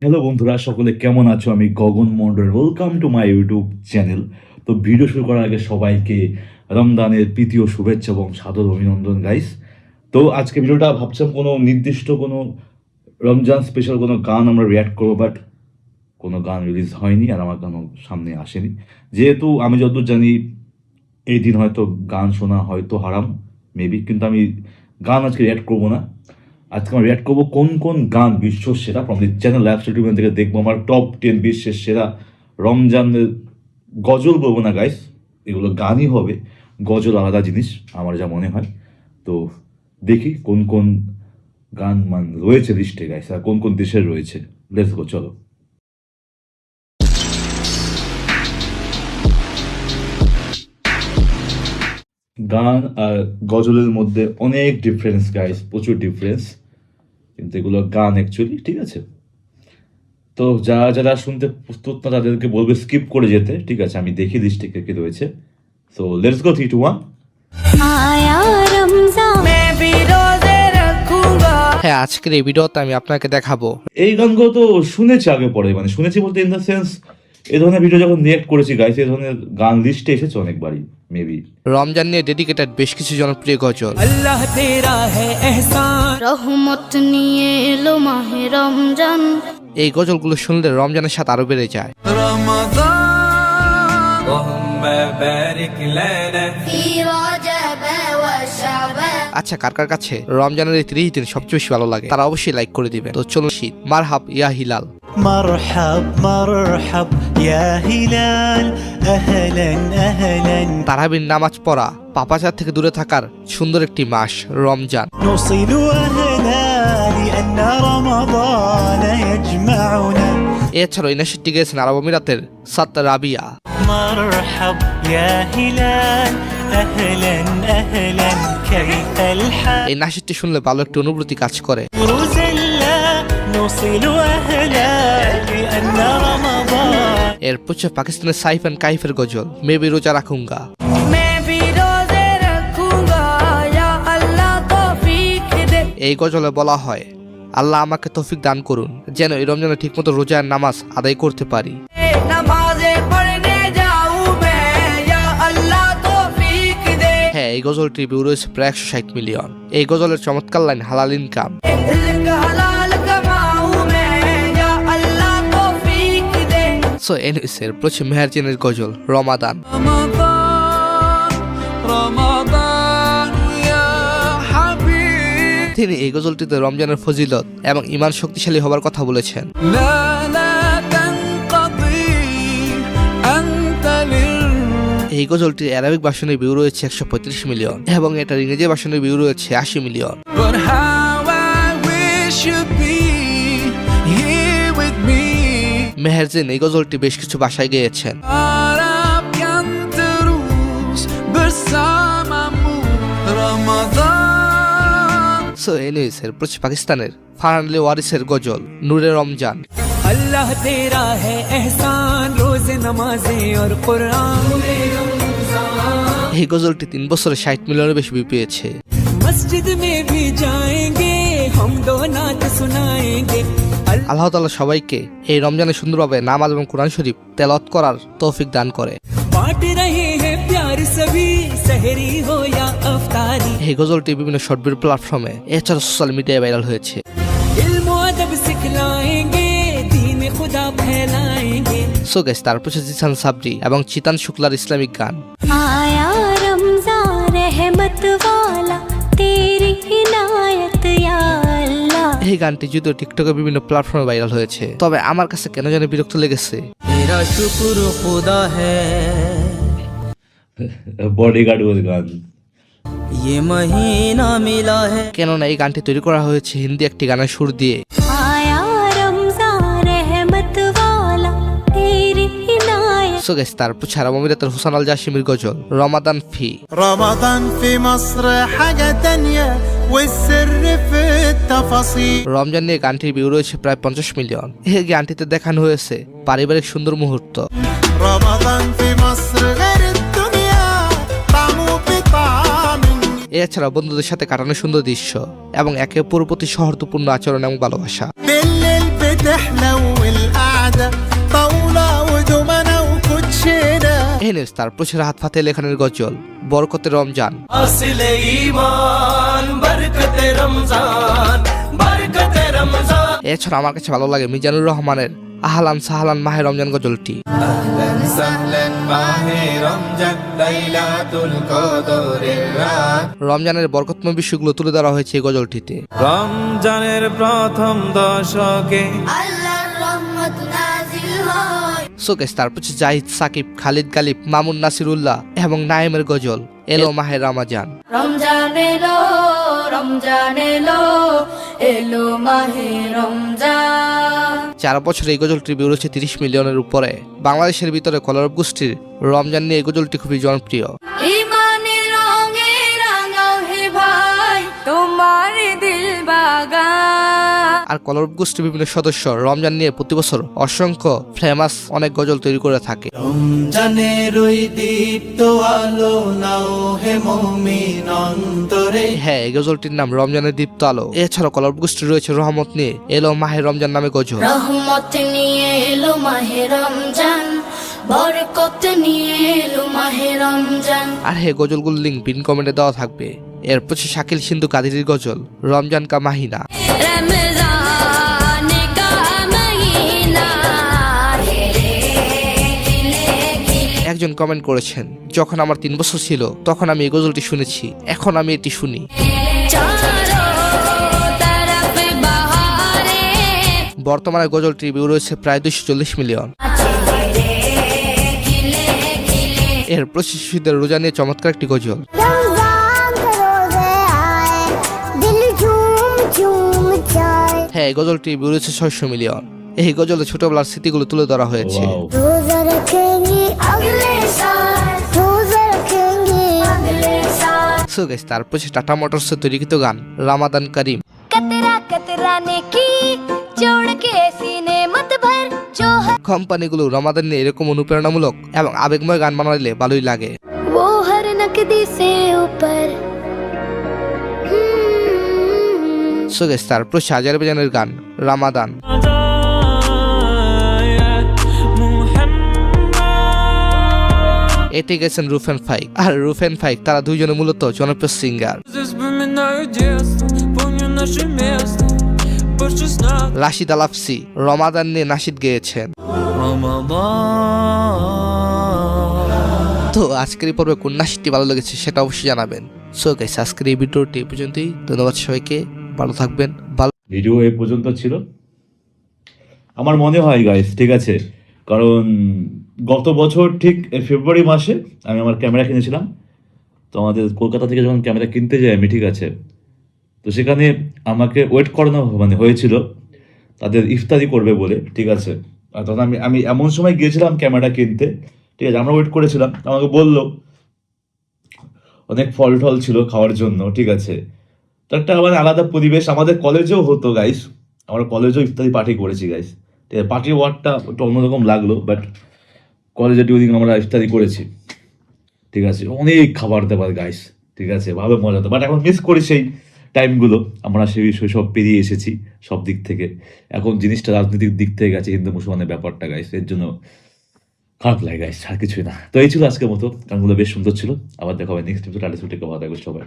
Hello বন্ধুরা, সকলে কেমন আছো? আমি Gagan Mondal, welcome to my YouTube channel. তো ভিডিও শুরু করার আগে সবাইকে রমজানের প্রীতি ও শুভেচ্ছা এবং সাদর অভিনন্দন গাইস। তো আজকে ভিডিওটা ভাবছিলাম কোনো নির্দিষ্ট কোনো রমজান স্পেশাল কোনো গান আমরা রিয়াক্ট করবো, বাট কোনো গান রিলিজ হয়নি আর আমার গানও সামনে আসেনি। যেহেতু আমি যতদূর জানি এই দিন হয়তো গান শোনা হয়তো হারাম মেবি, কিন্তু আমি গান আজকে রিয়াক্ট করবো না। আজকে আমরা রিয়াক্ট করবো কোন কোন গান বিশ্ব সেরা from the channel live stream থেকে দেখবো আমার টপ 10 বিশ্বের সেরা রমজানের গজল। বলবো না গাইস, এগুলো গানই হবে, গজল আলাদা জিনিস আমার যা মনে হয়। তো দেখি কোন কোন গান রয়েছে লিস্টে গাইস, আর কোন কোন দেশের রয়েছে। লেটস গো, চলো। গান আর গজলের মধ্যে অনেক ডিফারেন্স গাইস, প্রচুর ডিফারেন্স, কিন্তু এগুলো গান অ্যাকচুয়ালি, ঠিক আছে? তো যারা যারা শুনতে প্রস্তুত না তাদেরকে বলবে স্কিপ করে যেতে, ঠিক আছে? আমি দেখি লিস্টে কে কে রয়েছে। So let's go 3 2 1। হ্যাঁ, আজকের এই ভিডিওতে আমি আপনাকে দেখাবো এই গানগুলো তো শুনেছি আগে পরে, শুনেছি বলতে ইন দ্য সেন্স এই ধরনের ভিডিও যখন রিয়েক্ট করেছি গাইস, এই ধরনের গান লিস্টে এসেছে অনেকবারই মেবি। রমজান নিয়ে ডেডিকেটেড বেশ কিছু জনপ্রিয় গজল। আল্লাহ তেরা হ্যায় এহসান, রহমত নিয়ে এলো মাহে রমজান। এই গজলগুলো শুনলে রমজানের সাথে আরো বেড়ে যায়। রমাদান ওহুম্মা বারিক লানা ফি রজব ওয়া শাবান। আচ্ছা, কার কার কাছে রমজানের এই 30 দিন সবচেয়ে বেশি ভালো লাগে তারা অবশ্যই লাইক করে দিবেন। তো চলুন শীত মারহাব ইয়া হিলাল। مرحب مرحب يا هلال أهلا أهلا তারাবির নামাজ পড়া, পাপাচার থেকে দূরে থাকার সুন্দর একটি মাস রমজান। نوصل أهلا لأن رمضان يجمعنا এছাড়াও এই নাশিদটি গেয়েছেন আরব আমিরাতের সাত রাবিয়া। مرحب يا هلال أهلا أهلا كيف الحال এই নাশিদটি শুনলে ভালো একটি অনুভূতি কাজ করে। روزلا نوصل أهلا لأن رمضان এর পর পাকিস্তানের সাইফ এন্ড কাইফের গজল মেবি রোজা রাখুঙ্গা। मैं भी रोजे रखूंगा या अल्लाह तौफीक दे। এই গজলে বলা হয়, আল্লাহ আমাকে তৌফিক দান করুন যেন এই রমজানে ঠিকমতো রোজার নামাজ আদায় করতে পারি। नमाज़ें पढ़ने जाऊं मैं या अल्लाह तौफीक दे। হ্যাঁ, এই গজলটির ভিউ রয়েছে প্রায় 160 মিলিয়ন। এই গজলের চমৎকার লাইন হালাল ইনকাম। रिज़्क़ हलाल कमाऊं मैं या अल्लाह तौफीक दे। সো এনিসের প্রচুর মেহেরজিনের গজল রমাদান। रमज़ान रमज़ान या हबीब তিনি এই গজলটিতে রমজানের ফজিলত এবং ঈমান শক্তিশালী হবার কথা বলেছেন। لا لا تنقضي أنت لل এই গজলটির অ্যারাবিক ভাষণের ভিউ রয়েছে 135 মিলিয়ন এবং এটার ইংরেজি ভাষণের ভিউ রয়েছে 80 million. But how I wish you'd be here with me. মেহেরজিন এই গজলটি বেশ কিছু ভাষায় গেয়েছেন। Arab kan terus bersamamu Ramadan. So এনিসের প্রচুর পাকিস্তানের ফারহান আলী ওয়ারিসের গজল নূরে রমজান। अल्लाह तेरा है एहसान, रोज़े नमाज़ें और कुरान। এই গজলটি 3 বছরে 60 মিলিয়নের বেশি ভিউ পেয়েছে। मस्जिद में भी जाएंगे हम दो नात सुनाएंगे। আল্লাহ তাআলা সবাইকে এই রমজানে সুন্দরভাবে নামাজ এবং কোরআন শরীফ তেলাওয়াত করার তৌফিক দান করে। बांट रहे हैं प्यार सभी, सहरी हो या अफ्तारी। এই গজলটি বিভিন্ন শর্ট ভিডিও প্ল্যাটফর্মে এছাড়া সোশ্যাল মিডিয়ায় ভাইরাল হয়েছে। इल्म व अदब सिखलाएंगे, दीन खुदा फैलाएंगे। সো গাইস, তারপর জিসান সাবরি এবং চিতান শুক্লার ইসলামিক গান। आया रमजान रहमत वाला, तेरी इनायत या अल्लाह। এই গানটি যদিও টিকটকে বিভিন্ন প্ল্যাটফর্মে ভাইরাল হয়েছে, তবে আমার কাছে কেন জানি বিরক্ত লেগেছে। मेरा शुक्र खुदा है বডিগার্ড ওর গান। ये महीना मिला है। কেননা এই গানটি তৈরি করা হয়েছে হিন্দি একটি গানের সুর দিয়ে। आया रमजान रहमत वाला, तेरी इनायत। সো গাইস, তারপর আরব আমিরাতের হোসেন আল জাসিমির গজল রমাদান ফি। رمضان في مصر حاجة تانية والسر في التفاصيل রমজান নিয়ে গানটির ভিউ রয়েছে প্রায় 50 মিলিয়ন। এই গানটিতে দেখানো হয়েছে পারিবারিক সুন্দর মুহূর্ত। رمضان في مصر غير الدنيا طعمه بطعم এছাড়া বন্ধুদের সাথে কাটানো সুন্দর দৃশ্য এবং একে অপরের প্রতি সৌহার্দ্যপূর্ণ আচরণ এবং ভালোবাসা। بالليل تحلو القعدة طاولة ودومنة وكوتشينة এহেনেস তার প্রচুর হাত ফাতে লেখানের গজল বরকতে রমজান। আসলে ঈমান বরকতে রমজান বরকতে রমজান। এছাড়া আমার কাছে ভালো লাগে মিজানুর রহমানের আহলান সাহলান মাহে রমজান গজলটি। আহলান সাহলান মাহে রমজান লাইলাতুল কদরের রাত। রমজানের বরকতময় বিষয়গুলো তুলে ধরা হয়েছে এই গজলটিতে। রমজানের প্রথম দশকে আল্লাহর রহমত নাজিল হয়। সো গাইস তারপর হচ্ছে জাহিদ সাকিব খালিদ গালিব মামুন নাসিরুল্লাহ এবং নাইমের গজল এলো মাহে রমজান। রমজান এলো রমজান এলো এলো মাহে রমজান। 4 বছরে এই গজলটির ভিউ রয়েছে 30 মিলিয়নের উপরে। বাংলাদেশের ভিতরে কলরব গোষ্ঠীর রমজান নিয়ে এই গজলটি খুবই জনপ্রিয়। ইমানের রঙে রাঙাও হে ভাই তোমার দিল বাগান। আর কলরব গোষ্ঠীর বিভিন্ন সদস্য রমজান নিয়ে প্রতি বছর অসংখ্য ফেমাস অনেক গজল তৈরি করে থাকে। রমজানের ওই দীপ্ত আলো নাও হে মুমিন অন্তরে। হ্যাঁ এই গজলটির নাম রমজানের দীপ্ত আলো। এছাড়া কলরব গোষ্ঠী রয়েছে রহমত নিয়ে এলো মাহে রমজান নামে গজল। রহমত নিয়ে এলো মাহে রমজান, বরকত নিয়ে এলো মাহে রমজান। আর হ্যাঁ গজলগুলোর লিঙ্ক পিন কমেন্টে দেওয়া থাকবে। এরপর হচ্ছে শাকিল সিন্ধু কাদিরের গজল রমজান কা মাহিনা। রমজান কা মহিনা একজন কমেন্ট করেছেন যখন আমার 3 বছর ছিল তখন আমি এই গজলটি শুনেছি, এখন আমি এটি শুনি। চারো তরফ বাহারে বর্তমানে গজলটির ভিউ রয়েছে প্রায় 240 মিলিয়ন। এর শিশুদের রোজা নিয়ে চমৎকার একটি গজল। রমজান के रोजे आए दिल झूम झूम जाए। হ্যাঁ এই গজলটির ভিউ রয়েছে 600 মিলিয়ন। এই গজলে ছোটবেলার স্মৃতিগুলো তুলে ধরা হয়েছে। Wow. रोजा रखेंगे अगले साल, रोजा रखेंगे अगले साल। সো গাইস তারপর হচ্ছে টাটা মোটরসের তৈরিকৃত গান রামাদান করিম। कतरा कतरा ने की जोड़ के सीने मत भर जो है কোম্পানিগুলো রমাদান নিয়ে এরকম অনুপ্রেরণামূলক এবং আবেগময় গান বানাইলে ভালোই লাগে। वो हर नकदी से ऊपर। সো গাইস তারপর হচ্ছে আজারবাইজানের গান রামাদান। এতে গেছেন রুফেন ফাইক। আর রুফেন ফাইক তারা দুইজনে মূলত জনপ্রিয় সিঙ্গার। রাশিদ আলাফসি রমাদান নিয়ে নাশিদ গেয়েছেন। তো আজকের এই পর্বে কোন নাশিদটি ভালো লেগেছে সেটা অবশ্যই জানাবেন। সো গাইস আজকের এই ভিডিওটি এই পর্যন্তই। ধন্যবাদ সবাইকে, ভালো থাকবেন। ভিডিও এই পর্যন্ত ছিল আমার মনে হয় গাইস, ঠিক আছে? কারণ গত বছর ঠিক ফেব্রুয়ারি মাসে আমি আমার ক্যামেরা কিনেছিলাম। তো আমাদের কলকাতা থেকে যখন ক্যামেরা কিনতে যাই আমি, ঠিক আছে, তো সেখানে আমাকে ওয়েট করানো হয়েছিল তাদের ইফতারি করবে বলে, ঠিক আছে। আর তখন আমি এমন সময় গিয়েছিলাম ক্যামেরাটা কিনতে, ঠিক আছে, আমরা ওয়েট করেছিলাম। আমাকে বললো অনেক ফল টল ছিল খাওয়ার জন্য, ঠিক আছে। তো একটা আলাদা পরিবেশ আমাদের কলেজেও হতো গাইস, আমরা কলেজেও ইফতারি পার্টি করেছি গাইস, ঠিক আছে। পার্টির ওয়ার্ডটা একটু অন্যরকম লাগলো, বাট কলেজে ওদিন আমরা ইফতারি করেছি, ঠিক আছে। অনেক খাবার দাবার গাইস, ঠিক আছে, ভালো মজা হতো। বাট এখন মিস করি সেই টাইমগুলো। আমরা সেই সব পেরিয়ে এসেছি সব দিক থেকে। এখন জিনিসটা রাজনৈতিক দিক থেকে গেছে হিন্দু মুসলমানের ব্যাপারটা গাইস, এর জন্য খারাপ লাগে গাইস, আর কিছুই না। তো এই ছিল আজকের মতো, গানগুলো বেশ সুন্দর ছিল। আবার দেখা হবে নেক্সট এপিসোড। টাটা সবাই।